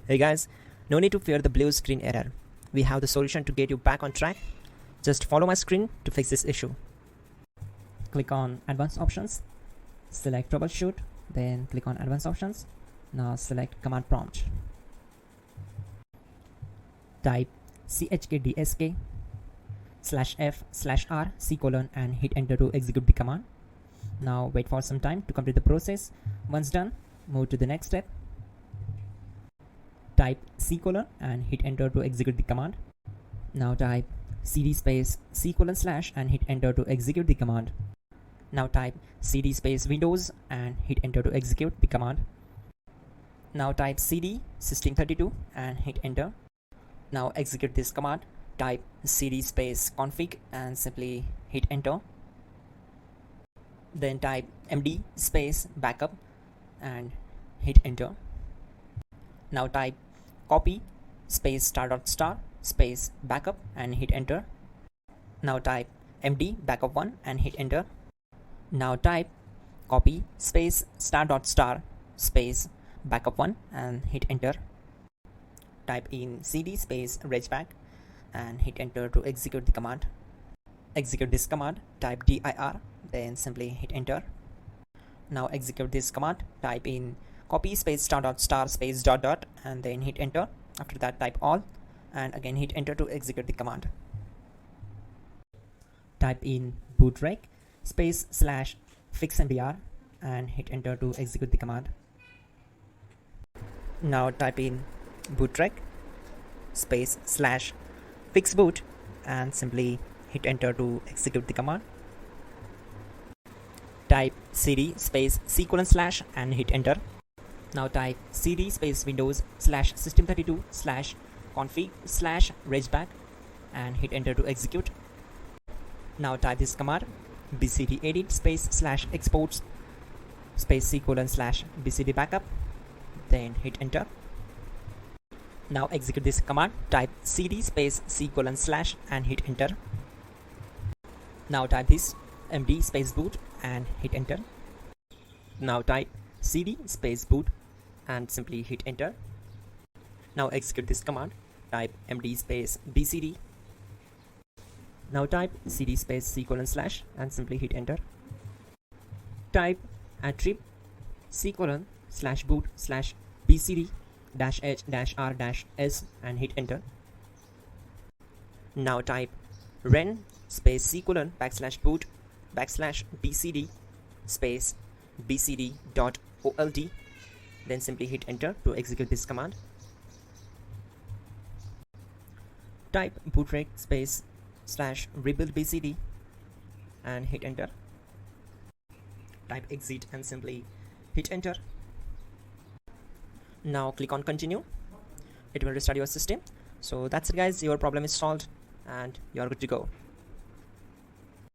Hey guys, no need to fear the blue screen error. We have the solution to get you back on track. Just follow my screen to fix this issue. Click on Advanced Options, select Troubleshoot, then click on Advanced Options. Now select Command Prompt. Type chkdsk/f/r:" and hit enter to execute the command. Now wait for some time to complete the process. Once done, move to the next step. Type C:" and hit enter to execute the command. Now type cd space C:/ and hit enter to execute the command. Now type cd space Windows and hit enter to execute the command. Now type cd System32 and hit enter. Now execute this command. Type cd space config and simply hit enter. Then type md space backup and hit enter. Now type copy space *** space backup and hit enter. Now type md backup1 and hit enter. Now type copy space *** space backup1 and hit enter. Type in cd space regback and hit enter to execute the command. Execute this command. Type dir, then simply hit enter. Now execute this command. Type in copy space *** space ... and then hit enter. After that, type all and again hit enter to execute the command. Type in bootrec space /fixmdr and hit enter to execute the command. Now type in bootrec space /fixboot and simply hit enter to execute the command. Type cd space C:/ and hit enter. Now type cd space Windows /system32 /config /regback and hit enter to execute. Now type this command bcd edit space /exports space C:/ bcd backup, then hit enter. Now execute this command. Type cd space C:/ and hit enter. Now type this md space boot and hit enter. Now type cd space boot and simply hit enter. Now execute this command. Type md space bcd. Now type cd space C:/ and simply hit enter. Type attrib C:/boot/bcd-h-r-s and hit enter. Now type ren space C:/boot/bcd space bcd.old, then simply hit enter to execute this command. Type bootrec space /rebuild bcd and hit enter. Type exit and simply hit enter. Now click on continue. It will restart your system. So that's it guys, your problem is solved and you're good to go.